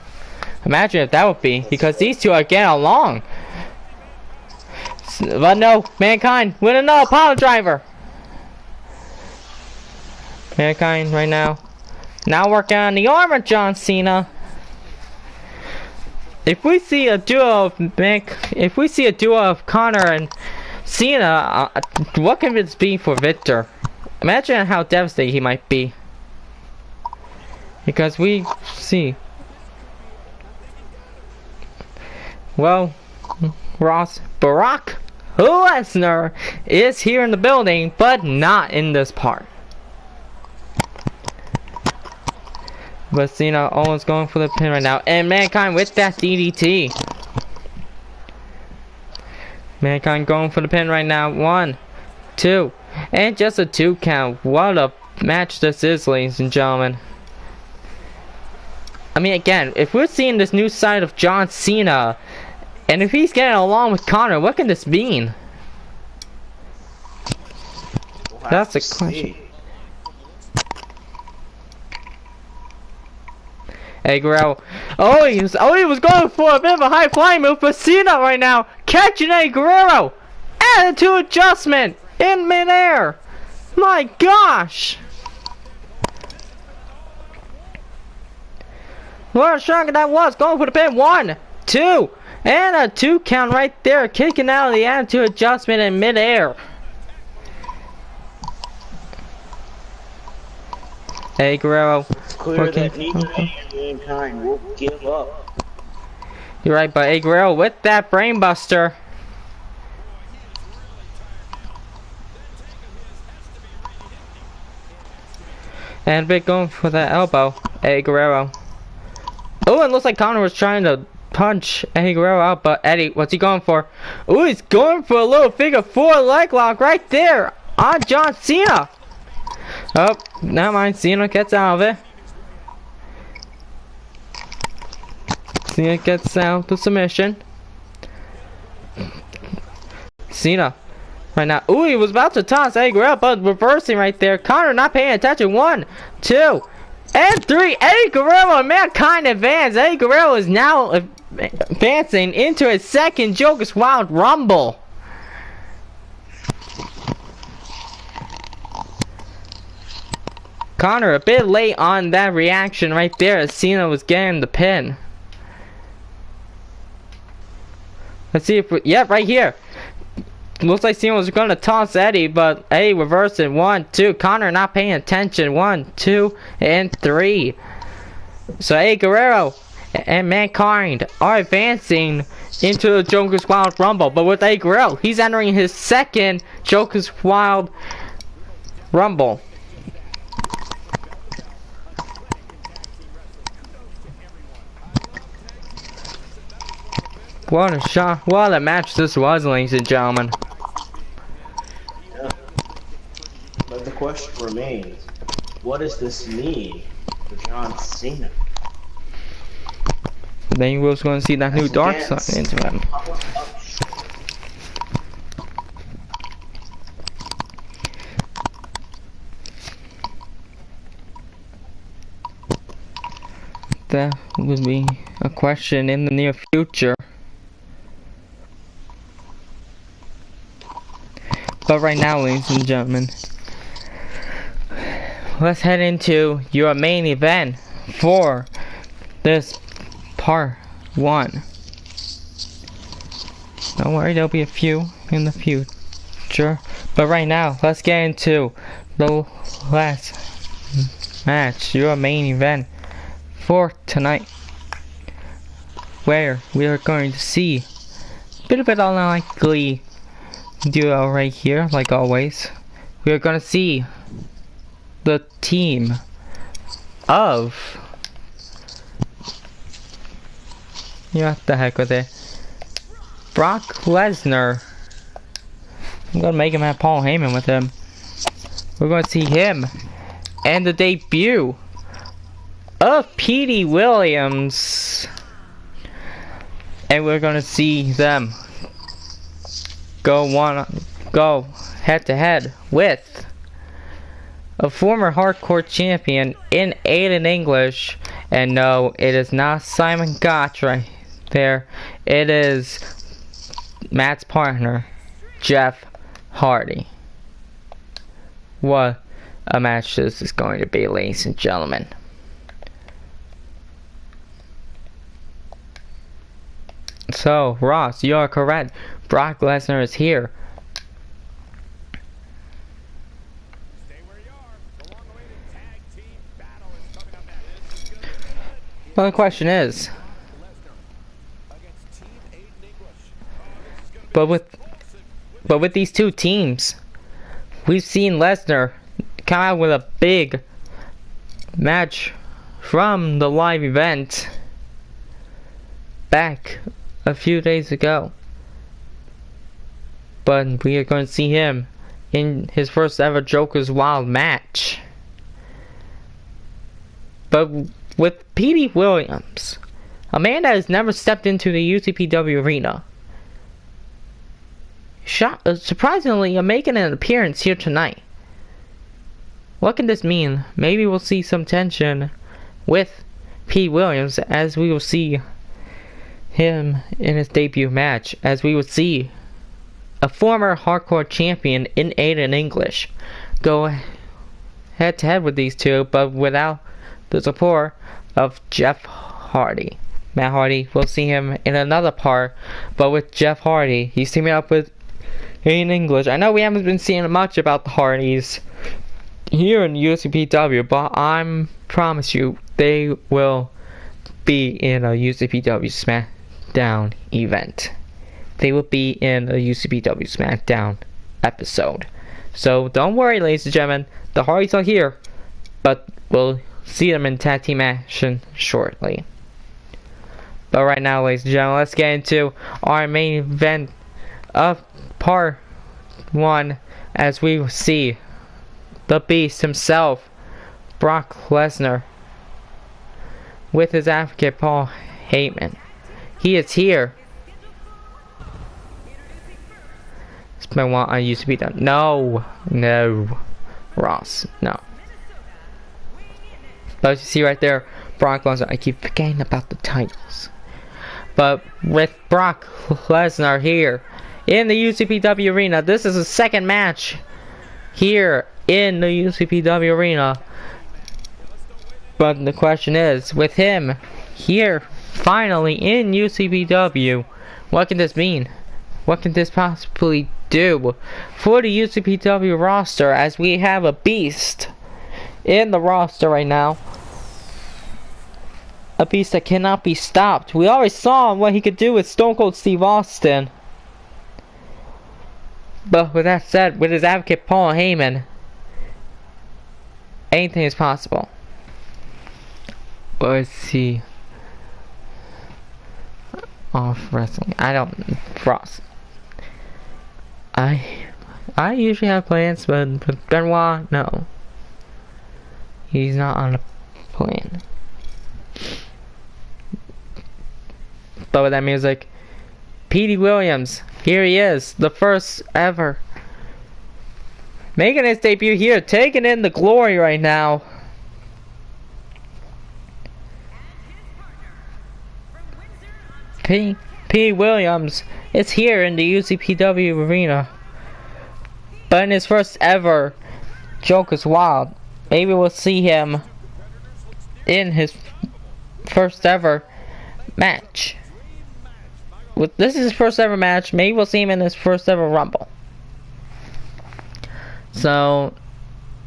Imagine if that would be, because these two are getting along. But no, Mankind with another power driver. Mankind right now working on the arm of John Cena. If we see a duo of Connor and Cena, what can this be for Victor? Imagine how devastated he might be. Because we see. Well, Brock Lesnar is here in the building, but not in this part. But Cena almost going for the pin right now. And Mankind with that DDT. Mankind going for the pin right now. 1, 2. And just a 2 count. What a match this is, ladies and gentlemen. I mean, again, if we're seeing this new side of John Cena, and if he's getting along with Connor, what can this mean? That's the question. Hey, Guerrero. Oh, he was going for a bit of a high flying move, but Cena right now catching a Guerrero. Attitude adjustment in midair. My gosh. What a shocker that was. Going for the pin. 1, 2. And a 2 count right there. Kicking out of the attitude adjustment in midair. Hey, Guerrero. It's clear that neither Mankind will give up. You're right, but hey, Guerrero with that brainbuster. And Big going for that elbow. Hey, Guerrero. Oh, it looks like Connor was trying to punch Eddie Guerrero out, but Eddie, what's he going for? Oh, he's going for a little figure 4 leg lock right there on John Cena. Oh, never mind. Cena gets out of it. Cena gets out to submission. Cena right now. Ooh, he was about to toss Eddie Guerrero, but reversing right there. Connor not paying attention. 1, 2, and 3. Eddie Guerrero and Mankind advance. Eddie Guerrero is now advancing into his second Joker's Wild Rumble. Connor a bit late on that reaction right there as Cena was getting the pin. Let's see if yeah, right here. Looks like Cena was gonna toss Eddie, but Eddie reversed it. 1, 2. Connor not paying attention. 1, 2, and 3. So Eddie Guerrero and Mankind are advancing into the Joker's Wild Rumble. But with Eddie Guerrero, he's entering his second Joker's Wild Rumble. What a shot, what a match this was, ladies and gentlemen. Yeah. But the question remains, what does this mean for John Cena? Then you was going to see that new dark side into him. That would be a question in the near future. But right now, ladies and gentlemen, let's head into your main event for this part 1. Don't worry, there'll be a few in the future. But right now, let's get into the last match, your main event for tonight, where we are going to see a bit of it unlikely duo right here, like always. We are gonna see the team of, yeah, what the heck with it, Brock Lesnar. I'm gonna make him have Paul Heyman with him. We're gonna see him and the debut of Petey Williams, and we're gonna see them go head to head with a former hardcore champion in Aiden English. And no, it is not Simon Gotch right there. It is Matt's partner, Jeff Hardy. What a match this is going to be, ladies and gentlemen. So, Ross, you are correct. Brock Lesnar is here. Well, the question is, but with these two teams, we've seen Lesnar come out with a big match from the live event back a few days ago. But we are going to see him in his first ever Joker's Wild match. But with Petey Williams, a man that has never stepped into the UCPW arena, surprisingly making an appearance here tonight. What can this mean? Maybe we'll see some tension with Pete Williams, as we will see him in his debut match, as we will see a former hardcore champion in Aiden English go head to head with these two, but without the support of Jeff Hardy. Matt Hardy, we'll see him in another part, but with Jeff Hardy, he's teaming up with Aiden English. I know we haven't been seeing much about the Hardys here in UCPW, but I promise you they will be in a UCPW SmackDown event. They will be in a UCPW SmackDown episode. So don't worry, ladies and gentlemen, the Hardys are here, but we'll see them in tag team action shortly. But right now, ladies and gentlemen, let's get into our main event of part 1, as we see the Beast himself, Brock Lesnar, with his advocate Paul Heyman. He is here. It's been a while. I used to be done. No, Ross, no. But you see right there, Brock Lesnar. I keep forgetting about the titles. But with Brock Lesnar here in the UCPW arena, this is the second match here in the UCPW arena. But the question is, with him here finally in UCPW, what can this mean? What can this possibly do for the UCPW roster, as we have a beast in the roster right now? A beast that cannot be stopped. We already saw what he could do with Stone Cold Steve Austin. But with that said, with his advocate Paul Heyman, anything is possible. Let's see. Off wrestling. I don't cross. I usually have plans, but with Benoit, no. He's not on a plan. But with that music, Petey Williams, here he is, the first ever, making his debut here, taking in the glory right now. Petey Williams is here in the UCPW arena, but in his first ever Joker's Wild. Maybe we'll see him in his first ever match. This is his first ever match. Maybe we'll see him in his first ever Rumble. So,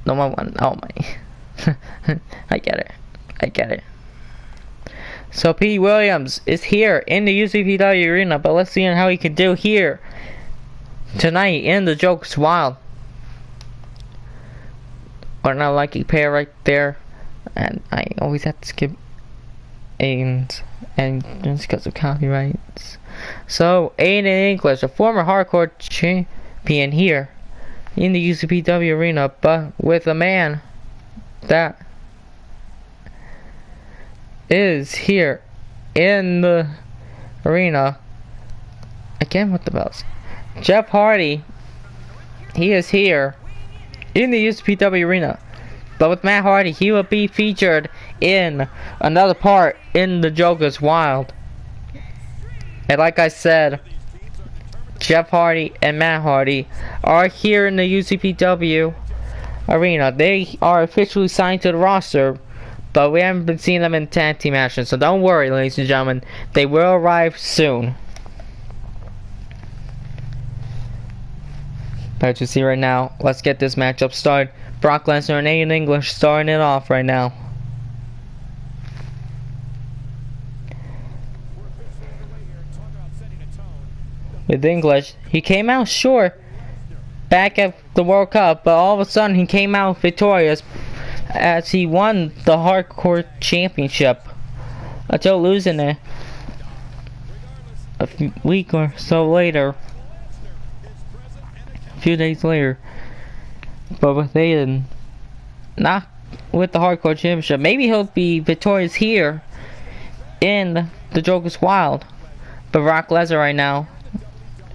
no one. Oh my! I get it. So Petey Williams is here in the UCPW arena, but let's see how he can do here tonight in the Joker's Wild. Or not lucky pair right there, and I always have to skip and just because of copyrights. So Aiden English, a former hardcore champion here in the UCPW arena, but with a man that is here in the arena again with the bells. Jeff Hardy, he is here in the UCPW arena, but with Matt Hardy, he will be featured in another part in the Joker's Wild. And like I said, Jeff Hardy and Matt Hardy are here in the UCPW arena. They are officially signed to the roster, but we haven't been seeing them in tag team action, so don't worry, ladies and gentlemen. They will arrive soon. But you see right now, let's get this matchup started. Brock Lesnar and Aiden English starting it off right now. With English, he came out short back at the World Cup, but all of a sudden he came out victorious as he won the Hardcore Championship until losing it a week or so later, a few days later. But with Aiden, not with the Hardcore Championship, maybe he'll be victorious here in the Joker's Wild. But Brock Lesnar right now,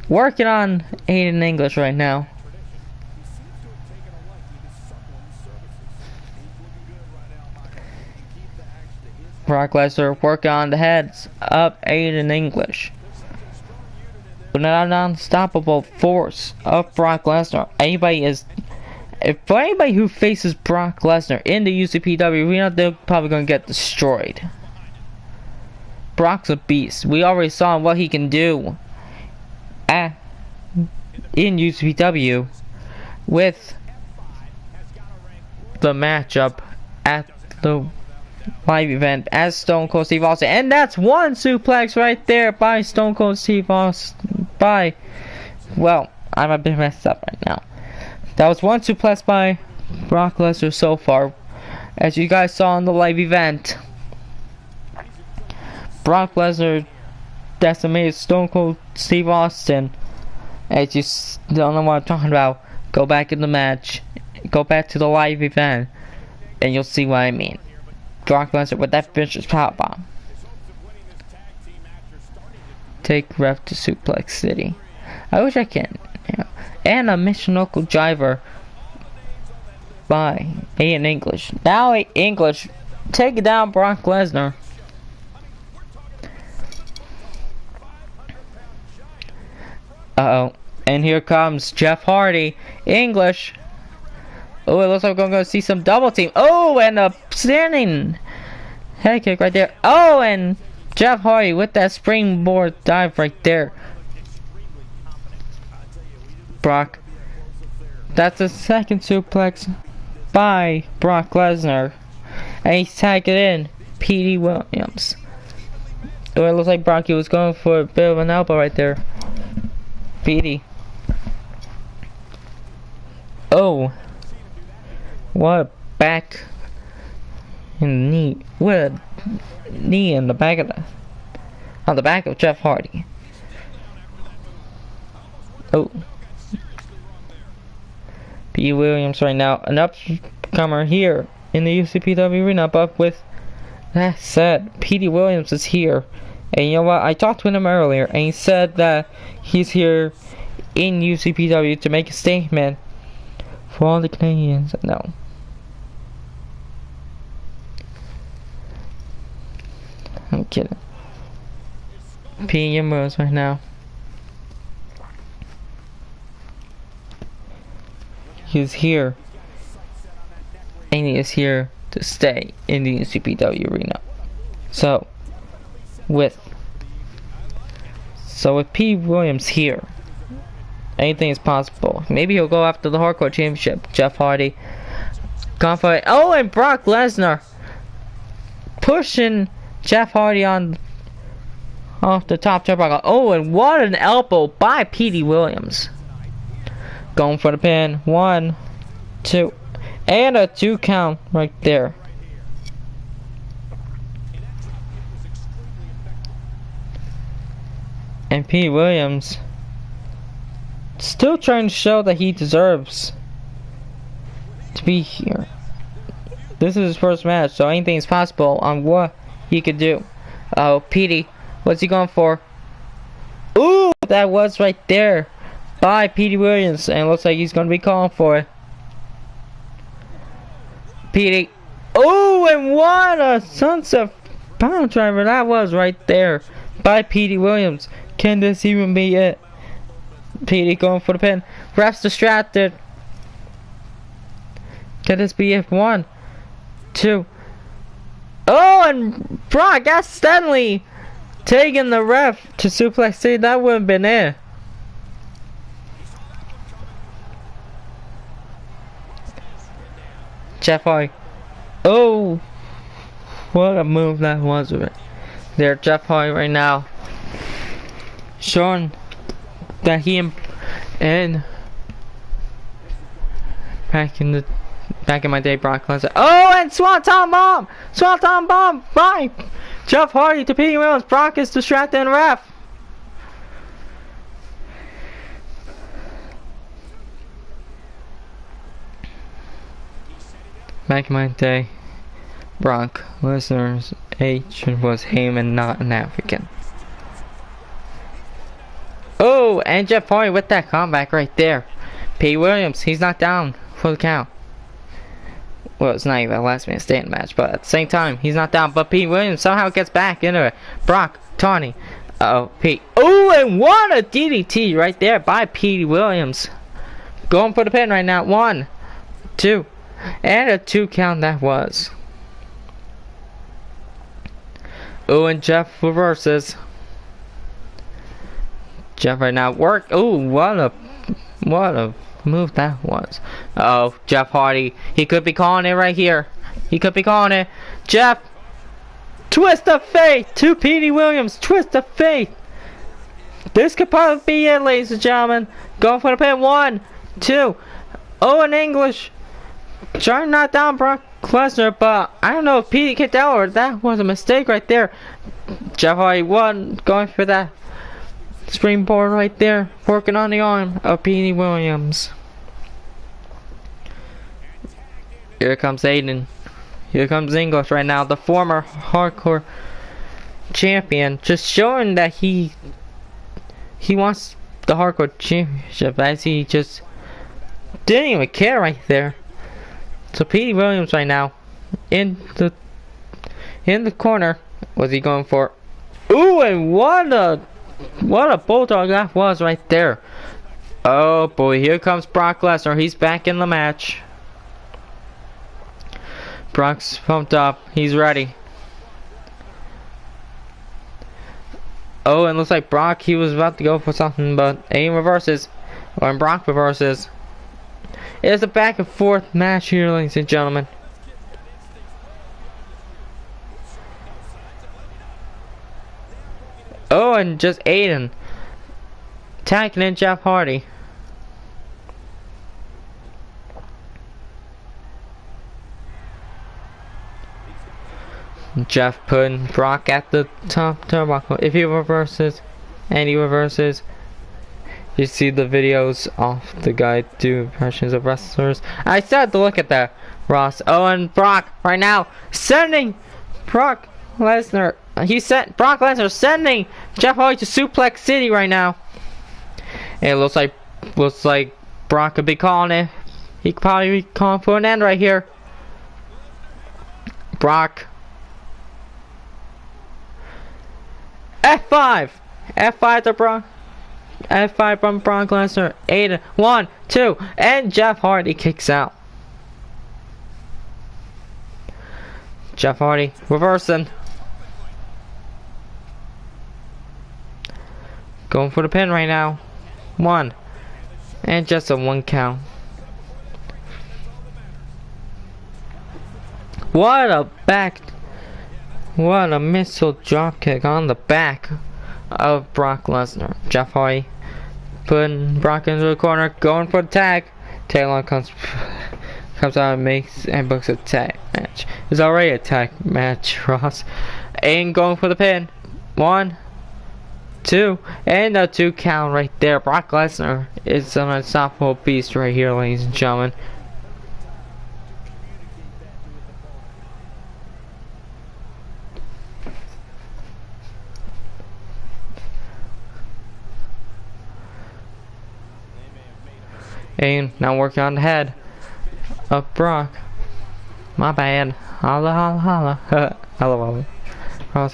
working on Aiden English right now. Brock Lesnar working on the heads of Aiden English. But not an unstoppable force of Brock Lesnar. For anybody who faces Brock Lesnar in the UCPW arena, they're probably going to get destroyed. Brock's a beast. We already saw what he can do in UCPW with the matchup at the live event as Stone Cold Steve Austin. And that's one suplex right there by Stone Cold Steve Austin. Well, I'm a bit messed up right now. That was one suplex by Brock Lesnar so far. As you guys saw in the live event, Brock Lesnar decimated Stone Cold Steve Austin. As you don't know what I'm talking about, go back in the match, go back to the live event, and you'll see what I mean. Brock Lesnar with that vicious powerbomb. Take ref to Suplex City. I wish I can. Yeah. And a Michinoku driver by Aiden English. Now English taking down Brock Lesnar. Uh-oh. And here comes Jeff Hardy. English. Oh, it looks like we're going to see some double team. Oh, and a standing head kick right there. Oh, and Jeff Hardy with that springboard dive right there. Brock. That's the second suplex by Brock Lesnar. And he's tagging in Petey Williams. Oh, it looks like Brocky was going for a bit of an elbow right there. Petey. Oh. What a back and knee. What a knee in the back of on the back of Jeff Hardy. Oh. P. Williams right now, an upcomer here in the UCPW arena, but with that said, Petey Williams is here. And you know what, I talked to him earlier, and he said that he's here in UCPW to make a statement for all the Canadians. No. I'm kidding. Petey Williams right now. He's here, and he is here to stay in the UCPW arena. So with P. Williams here, anything is possible. Maybe he'll go after the Hardcore Championship. Jeff Hardy, gone for it. Oh, and Brock Lesnar pushing Jeff Hardy on off the top turnbuckle. Oh, and what an elbow by Petey Williams. Going for the pin. 1, 2, and a 2 count right there. And P. Williams still trying to show that he deserves to be here. This is his first match, so anything is possible on what he could do. Oh, Petey, what's he going for? Ooh, that was right there by Petey Williams, and it looks like he's going to be calling for it. Petey. Oh, and what a sunset power driver that was right there by Petey Williams. Can this even be it? Petey going for the pin. Ref's distracted. Can this be it? 1, 2. Oh, and Brock accidentally taking the ref to suplex. See, that would have been it. Jeff Hardy. Oh, what a move that was of it. There, Jeff Hardy right now, showing that he and back in my day, Brock Lesnar. Oh, and Swanton Bomb by Jeff Hardy to Petey Williams. Brock is distracted and ref. Back in my day, Brock Lesnar's H was Heyman, not an African. Oh, and Jeff Hardy with that comeback right there. P. Williams, he's not down for the count. Well, it's not even a last man standing match, but at the same time, he's not down. But P. Williams somehow gets back into it. Brock, Tawny. Uh-oh, P. Oh, and what a DDT right there by P. Williams. Going for the pin right now. 1, 2. And a 2 count that was. Oh, and Jeff reverses. Jeff right now work. Oh, what a move that was. Oh, Jeff Hardy. He could be calling it right here. He could be calling it. Jeff. Twist of fate to Petey Williams. Twist of fate. This could probably be it, ladies and gentlemen. Going for the pin. 1, 2. Oh, in English. Trying to knock down Brock Lesnar, but I don't know if Petey kicked out or that was a mistake right there. Jeff Hardy won, going for that springboard right there, working on the arm of Petey Williams. Here comes Aiden. Here comes English right now, the former hardcore champion, just showing that he wants the hardcore championship, as he just didn't even care right there. So Petey Williams right now in the corner. What's he going for? Ooh, and what a bulldog that was right there Oh boy, here comes Brock Lesnar. He's back in the match. Brock's pumped up. He's ready. Oh, and looks like Brock, he was about to go for something, but Aiden reverses. Or Brock reverses. It's a back and forth match here, ladies and gentlemen. Oh, and just Aiden attacking in Jeff Hardy. Jeff putting Brock at the top turnbuckle. If he reverses, and he reverses, you see the videos of the guy do impressions of wrestlers. I started to look at that, Ross. Oh, and Brock right now sending Brock Lesnar. He sent Brock Lesnar sending Jeff Hardy to Suplex City right now. And it looks like Brock could be calling it. He could probably be calling for an end right here. Brock. F5 to Brock. F5 from Brock Lesnar. 8, 1, 2, and Jeff Hardy kicks out. Jeff Hardy reversing. Going for the pin right now. 1. And just a 1 count. What a missile dropkick on the back of Brock Lesnar. Jeff Hardy putting Brock into the corner, going for the tag. Taylor comes out and books a tag match. It's already a tag match, Ross. And going for the pin. 1, 2, and a 2 count right there. Brock Lesnar is an unstoppable beast right here, ladies and gentlemen. And now working on the head of Brock. My bad. Holla, holla, holla. Holla, holla.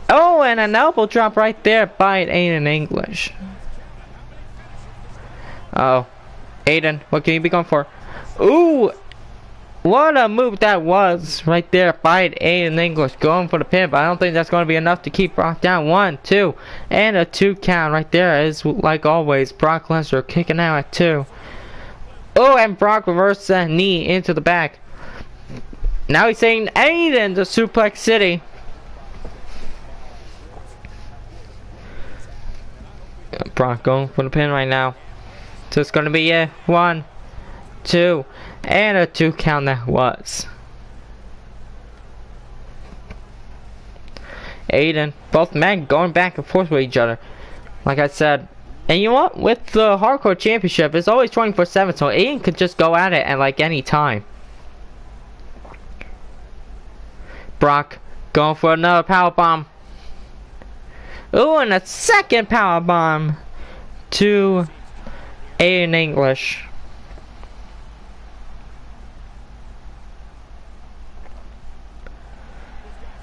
Oh, and an elbow drop right there by Aiden English. Oh, Aiden, what can you be going for? Ooh, what a move that was right there by Aiden English, going for the pin. But I don't think that's going to be enough to keep Brock down. 1, 2, and a 2 count right there. Is like always, Brock Lesnar kicking out at 2. Oh, and Brock reversed that knee into the back. Now he's saying Aiden to Suplex City. Brock going for the pin right now. So it's going to be a 1, 2, and a 2 count that was. Aiden, both men going back and forth with each other. Like I said. And you know what? With the Hardcore Championship, it's always 24/7, so Aiden could just go at it at like any time. Brock going for another powerbomb. Ooh, and a second powerbomb to Aiden English.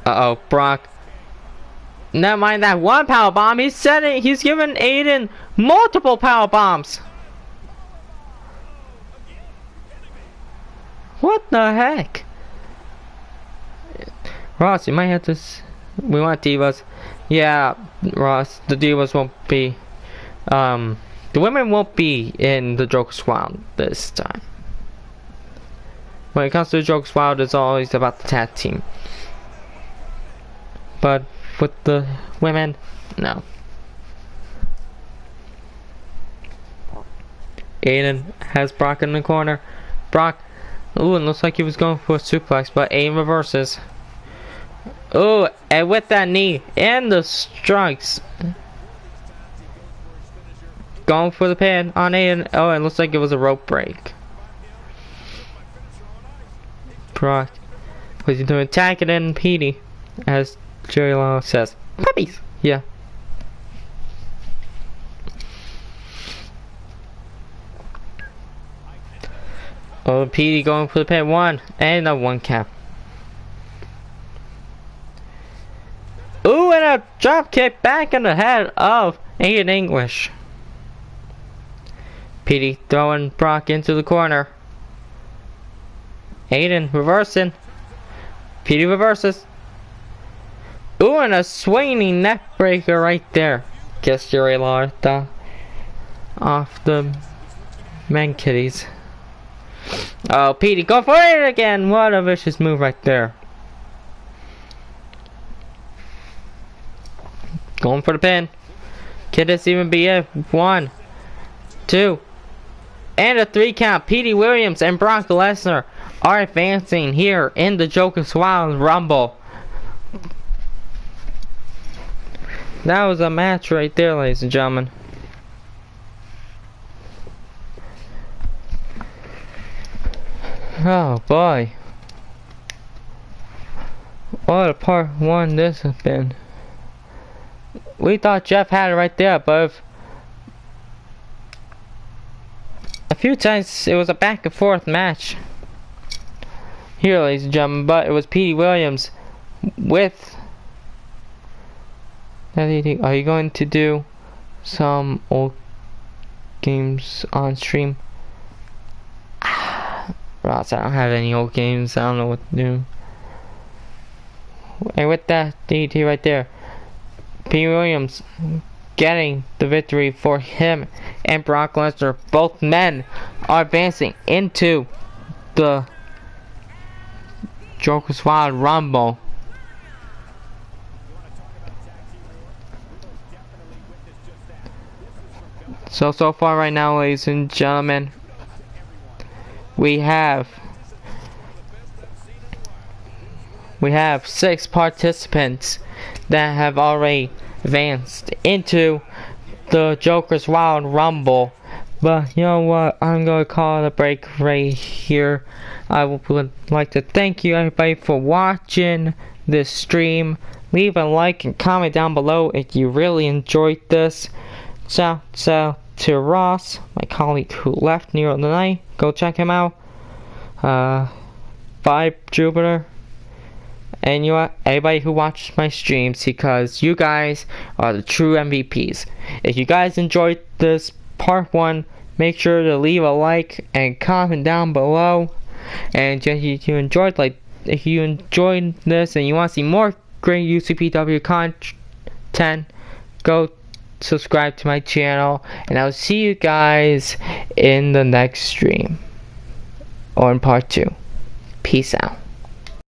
Uh-oh, Brock. Never mind that one power bomb. He's giving Aiden multiple power bombs. What the heck? Ross, you might have to. We want divas. Yeah, Ross. The divas won't be. The women won't be in the Joker's Wild this time. When it comes to the Joker's Wild, it's always about the tag team. But with the women, no. Aiden has Brock in the corner. Brock, ooh, it looks like he was going for a suplex, but Aiden reverses. Ooh, and with that knee and the strikes. Going for the pin on Aiden. Oh, it looks like it was a rope break. Brock, what's he doing? Attacking and Petey, as Jerry Law says. Puppies! Yeah. Oh, Petey going for the pin. 1 and a 1 count. Ooh, and a drop kick back in the head of Aiden English. Petey throwing Brock into the corner. Aiden reversing. Petey reverses. Ooh, and a swinging neck breaker right there. Gets Yuri Larta off the men kitties. Oh, Petey, go for it again! What a vicious move right there. Going for the pin. Could this even be it? 1, 2, and a 3 count. Petey Williams and Brock Lesnar are advancing here in the Joker's Wild Rumble. That was a match right there, ladies and gentlemen. Oh boy. What a part 1 this has been. We thought Jeff had it right there, but if a few times it was a back and forth match here, ladies and gentlemen, but it was Petey Williams with. Are you going to do some old games on stream? Ross, I don't have any old games. I don't know what to do. And with that DDT right there, Petey Williams getting the victory for him and Brock Lesnar. Both men are advancing into the Joker's Wild Rumble. So far right now, ladies and gentlemen, we have 6 participants that have already advanced into the Joker's Wild Rumble. But you know what, I'm gonna call it a break right here. I would like to thank you everybody for watching this stream. Leave a like and comment down below if you really enjoyed this. Shout out to Ross, my colleague who left near the night. Go check him out. Bye Jupiter. And you know what, everybody who watches my streams, because you guys are the true MVPs. If you guys enjoyed this part 1, make sure to leave a like and comment down below. And if you enjoyed this and you want to see more great UCPW content, go subscribe to my channel, and I'll see you guys in the next stream or in part 2. Peace out.